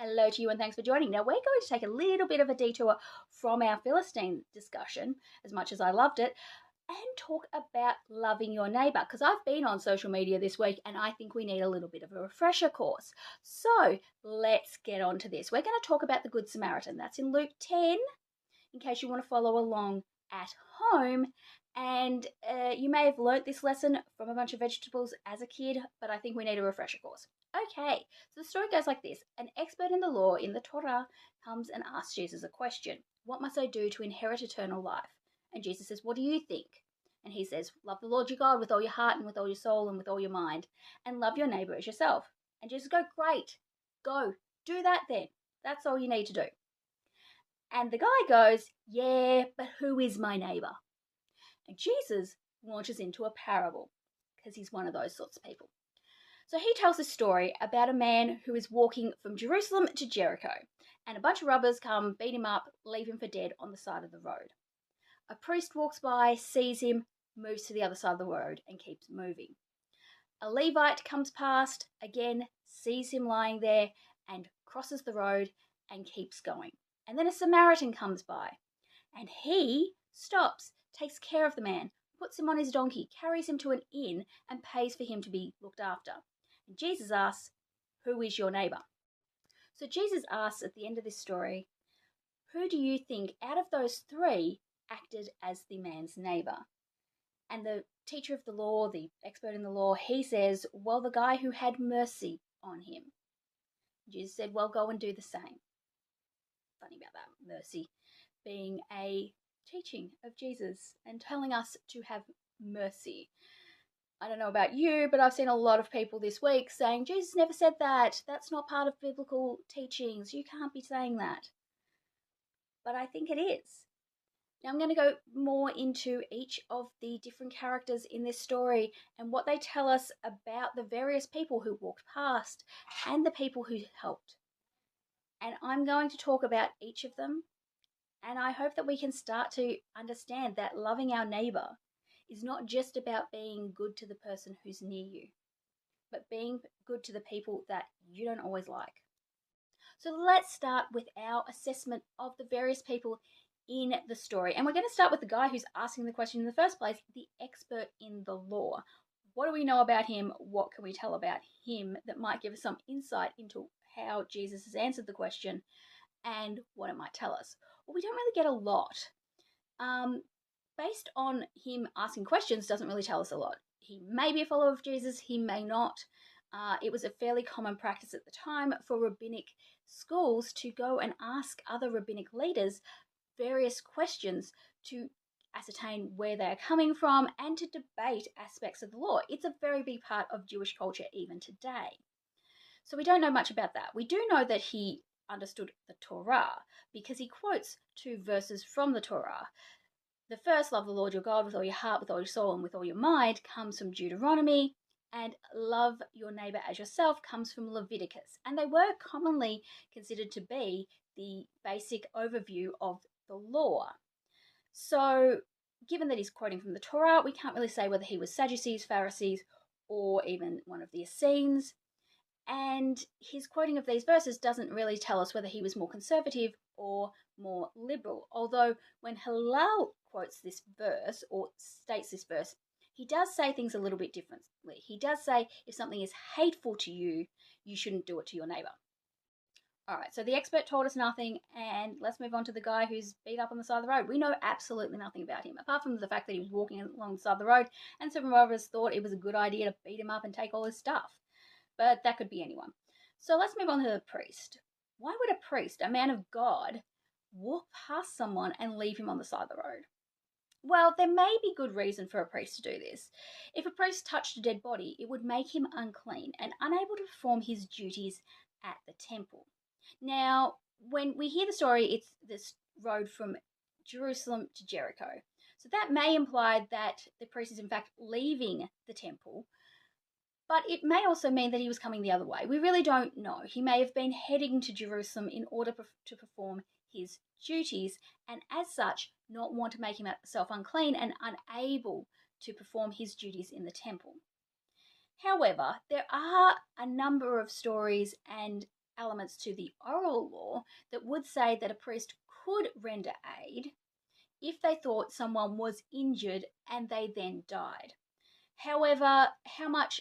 Hello to you and thanks for joining. Now, we're going to take a little bit of a detour from our Philistine discussion, as much as I loved it, and talk about loving your neighbour. Because I've been on social media this week and I think we need a little bit of a refresher course. So let's get on to this. We're going to talk about the Good Samaritan. That's in Luke 10, in case you want to follow along at home. And you may have learnt this lesson from a bunch of vegetables as a kid, but I think we need a refresher course. Okay, so the story goes like this. An expert in the law in the Torah comes and asks Jesus a question. What must I do to inherit eternal life? And Jesus says, what do you think? And he says, love the Lord your God with all your heart and with all your soul and with all your mind, and love your neighbour as yourself. And Jesus goes, great, go, do that then. That's all you need to do. And the guy goes, yeah, but who is my neighbour? And Jesus launches into a parable, because he's one of those sorts of people. So he tells a story about a man who is walking from Jerusalem to Jericho, and a bunch of robbers come, beat him up, leave him for dead on the side of the road. A priest walks by, sees him, moves to the other side of the road, and keeps moving. A Levite comes past, again, sees him lying there, and crosses the road and keeps going. And then a Samaritan comes by, and he stops, takes care of the man, puts him on his donkey, carries him to an inn, and pays for him to be looked after. And Jesus asks, who is your neighbour? So Jesus asks at the end of this story, who do you think out of those three acted as the man's neighbour? And the teacher of the law, the expert in the law, he says, well, the guy who had mercy on him. Jesus said, well, go and do the same. Funny about that, mercy being a teaching of Jesus and telling us to have mercy. I don't know about you, but I've seen a lot of people this week saying, Jesus never said that. That's not part of biblical teachings. You can't be saying that. But I think it is. Now I'm going to go more into each of the different characters in this story and what they tell us about the various people who walked past and the people who helped. And I'm going to talk about each of them. And I hope that we can start to understand that loving our neighbour is not just about being good to the person who's near you, but being good to the people that you don't always like. So let's start with our assessment of the various people in the story. And we're going to start with the guy who's asking the question in the first place, the expert in the law. What do we know about him? What can we tell about him that might give us some insight into how Jesus has answered the question and what it might tell us? Well, we don't really get a lot. Based on him asking questions doesn't really tell us a lot. He may be a follower of Jesus, he may not. It was a fairly common practice at the time for rabbinic schools to go and ask other rabbinic leaders various questions to ascertain where they are coming from and to debate aspects of the law. It's a very big part of Jewish culture even today. So we don't know much about that. We do know that he understood the Torah because he quotes two verses from the Torah. The first, love the Lord your God with all your heart, with all your soul, and with all your mind, comes from Deuteronomy, and love your neighbour as yourself comes from Leviticus. And they were commonly considered to be the basic overview of the law. So, given that he's quoting from the Torah, we can't really say whether he was Sadducees, Pharisees, or even one of the Essenes. And his quoting of these verses doesn't really tell us whether he was more conservative or more liberal. Although when Hillel quotes this verse or states this verse, he does say things a little bit differently. He does say if something is hateful to you, you shouldn't do it to your neighbour. All right, so the expert told us nothing, and let's move on to the guy who's beat up on the side of the road. We know absolutely nothing about him, apart from the fact that he was walking along the side of the road, and some of us thought it was a good idea to beat him up and take all his stuff. But that could be anyone. So let's move on to the priest. Why would a priest, a man of God, walk past someone and leave him on the side of the road? Well, there may be good reason for a priest to do this. If a priest touched a dead body, it would make him unclean and unable to perform his duties at the temple. Now, when we hear the story, it's this road from Jerusalem to Jericho. So that may imply that the priest is in fact leaving the temple, but it may also mean that he was coming the other way. We really don't know. He may have been heading to Jerusalem in order to perform his duties, and as such, not want to make himself unclean and unable to perform his duties in the temple. However, there are a number of stories and elements to the oral law that would say that a priest could render aid if they thought someone was injured and they then died. However, how much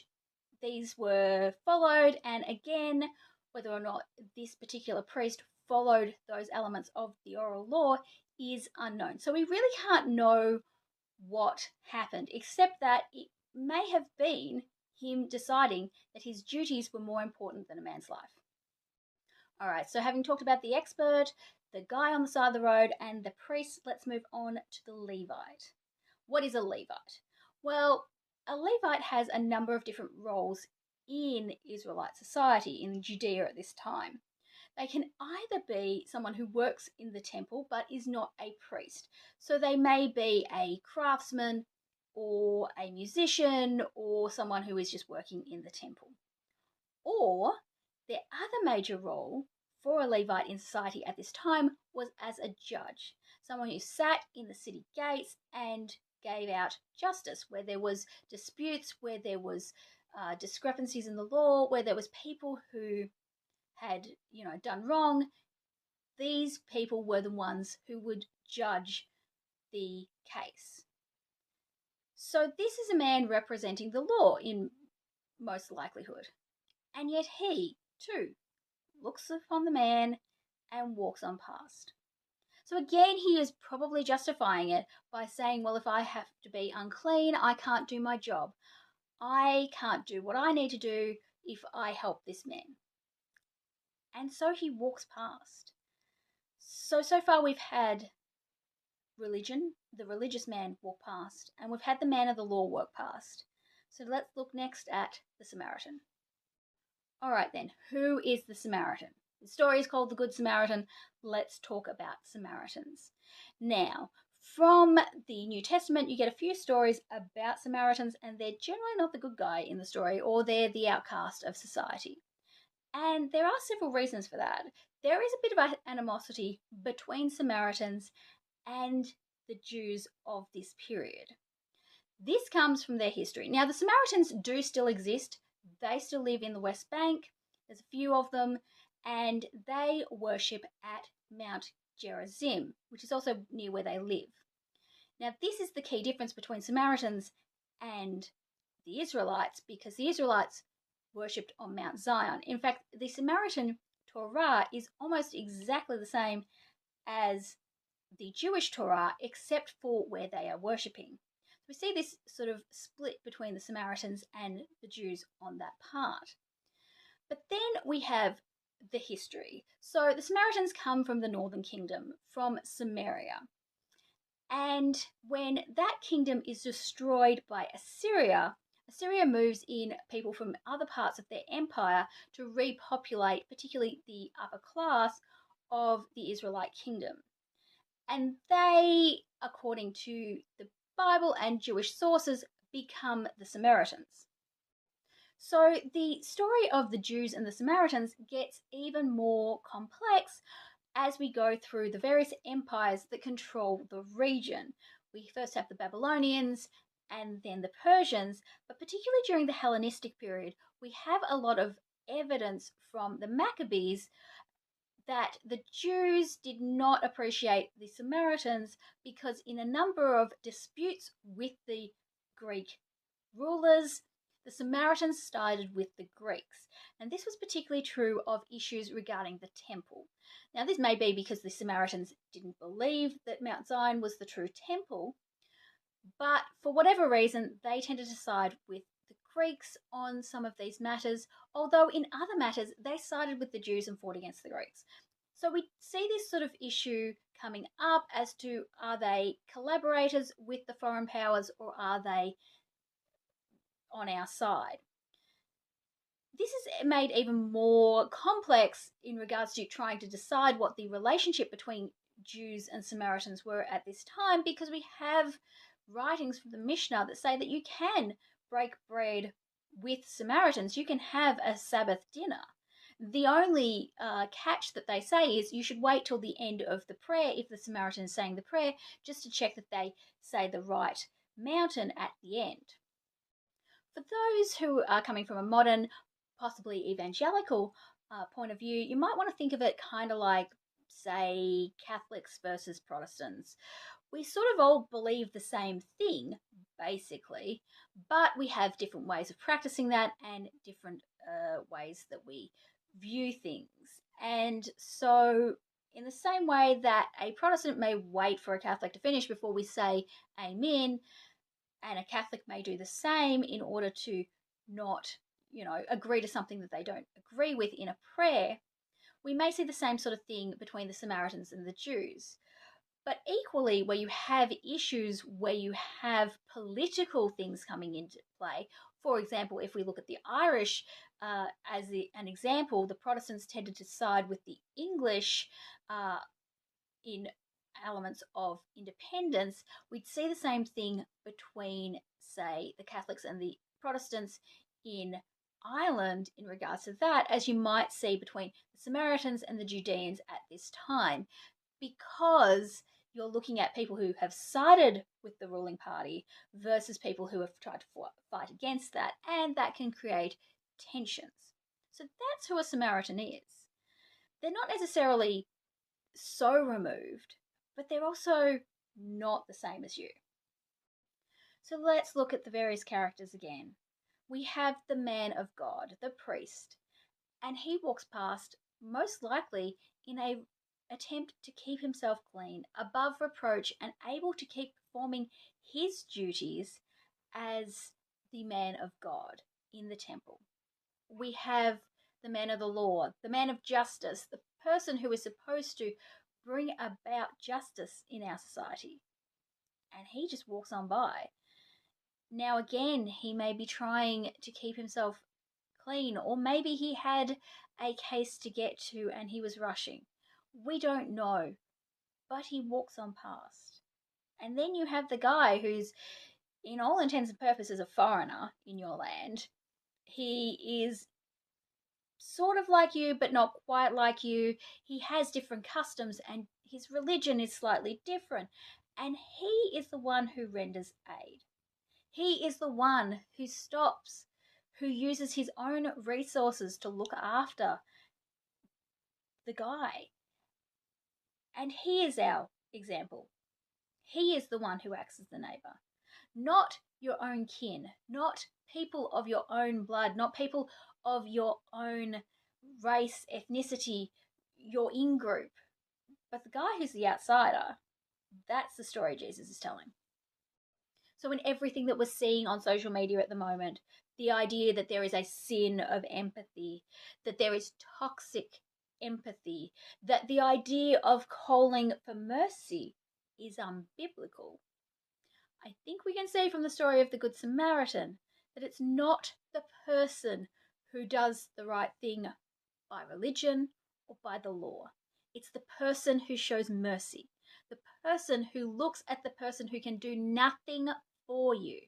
these were followed, and again, whether or not this particular priest followed those elements of the oral law, is unknown. So we really can't know what happened, except that it may have been him deciding that his duties were more important than a man's life. All right, so having talked about the expert, the guy on the side of the road, and the priest, let's move on to the Levite. What is a Levite? Well, a Levite has a number of different roles in Israelite society, in Judea at this time. They can either be someone who works in the temple but is not a priest. So they may be a craftsman or a musician or someone who is just working in the temple. Or their other major role for a Levite in society at this time was as a judge, someone who sat in the city gates and gave out justice where there was disputes, where there was discrepancies in the law, where there was people who had done wrong. These people were the ones who would judge the case. So this is a man representing the law in most likelihood, and yet he too looks upon the man and walks on past. So again, he is probably justifying it by saying, well, if I have to be unclean, I can't do my job. I can't do what I need to do if I help this man. And so he walks past. So far we've had religion, the religious man walk past, and we've had the man of the law walk past. So let's look next at the Samaritan. All right then, who is the Samaritan? The story is called the Good Samaritan. Let's talk about Samaritans. Now, from the New Testament, you get a few stories about Samaritans, and they're generally not the good guy in the story, or they're the outcast of society. And there are several reasons for that. There is a bit of animosity between Samaritans and the Jews of this period. This comes from their history. Now, the Samaritans do still exist. They still live in the West Bank. There's a few of them, and they worship at Mount Gerizim, which is also near where they live. Now, this is the key difference between Samaritans and the Israelites, because the Israelites worshipped on Mount Zion. In fact, the Samaritan Torah is almost exactly the same as the Jewish Torah, except for where they are worshipping. So we see this sort of split between the Samaritans and the Jews on that part. But then we have the history. So the Samaritans come from the northern kingdom, from Samaria. And when that kingdom is destroyed by Assyria, Assyria moves in people from other parts of their empire to repopulate, particularly the upper class of the Israelite kingdom. And they, according to the Bible and Jewish sources, become the Samaritans. So the story of the Jews and the Samaritans gets even more complex as we go through the various empires that control the region. We first have the Babylonians and then the Persians, but particularly during the Hellenistic period, we have a lot of evidence from the Maccabees that the Jews did not appreciate the Samaritans because in a number of disputes with the Greek rulers, the Samaritans sided with the Greeks. And this was particularly true of issues regarding the temple. Now, this may be because the Samaritans didn't believe that Mount Zion was the true temple, but for whatever reason, they tended to side with the Greeks on some of these matters, although in other matters, they sided with the Jews and fought against the Greeks. So we see this sort of issue coming up as to, are they collaborators with the foreign powers or are they on our side? This is made even more complex in regards to trying to decide what the relationship between Jews and Samaritans were at this time, because we have writings from the Mishnah that say that you can break bread with Samaritans. You can have a Sabbath dinner. The only catch that they say is you should wait till the end of the prayer if the Samaritan is saying the prayer, just to check that they say the right mountain at the end. For those who are coming from a modern, possibly evangelical point of view, you might want to think of it kind of like, say, Catholics versus Protestants. We sort of all believe the same thing, basically, but we have different ways of practicing that and different ways that we view things. And so, in the same way that a Protestant may wait for a Catholic to finish before we say amen, and a Catholic may do the same in order to not, agree to something that they don't agree with in a prayer, we may see the same sort of thing between the Samaritans and the Jews. But equally, where you have issues where you have political things coming into play, for example, if we look at the Irish as an example, the Protestants tended to side with the English in elements of independence. We'd see the same thing between, say, the Catholics and the Protestants in Ireland in regards to that, as you might see between the Samaritans and the Judeans at this time, because you're looking at people who have sided with the ruling party versus people who have tried to fight against that, and that can create tensions. So that's who a Samaritan is. They're not necessarily so removed, but they're also not the same as you. So let's look at the various characters again. We have the man of God, the priest, and he walks past, most likely in a attempt to keep himself clean, above reproach, and able to keep performing his duties as the man of God in the temple. We have the man of the law, the man of justice, the person who is supposed to bring about justice in our society. And he just walks on by. Now, again, he may be trying to keep himself clean, or maybe he had a case to get to and he was rushing. We don't know, but he walks on past. And then you have the guy who's, in all intents and purposes, a foreigner in your land. He is sort of like you, but not quite like you. He has different customs, and his religion is slightly different. And he is the one who renders aid. He is the one who stops, who uses his own resources to look after the guy. And he is our example. He is the one who acts as the neighbour, not your own kin, not people of your own blood, not people of your own race, ethnicity, your in-group, but the guy who's the outsider. That's the story Jesus is telling. So in everything that we're seeing on social media at the moment, the idea that there is a sin of empathy, that there is toxic empathy, that the idea of calling for mercy is unbiblical. I think we can see from the story of the Good Samaritan that it's not the person who does the right thing by religion or by the law. It's the person who shows mercy, the person who looks at the person who can do nothing for you,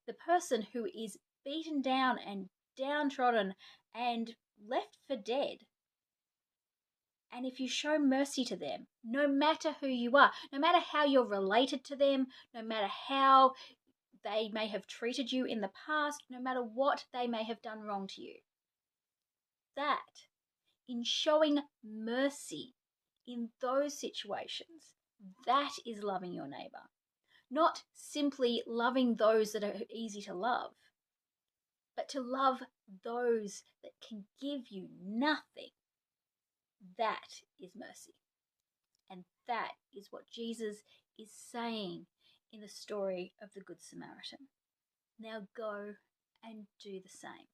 the person who is beaten down and downtrodden and left for dead. And if you show mercy to them, no matter who you are, no matter how you're related to them, no matter how they may have treated you in the past, no matter what they may have done wrong to you, that, in showing mercy in those situations, that is loving your neighbour. Not simply loving those that are easy to love, but to love those that can give you nothing. That is mercy. And that is what Jesus is saying in the story of the Good Samaritan. Now go and do the same.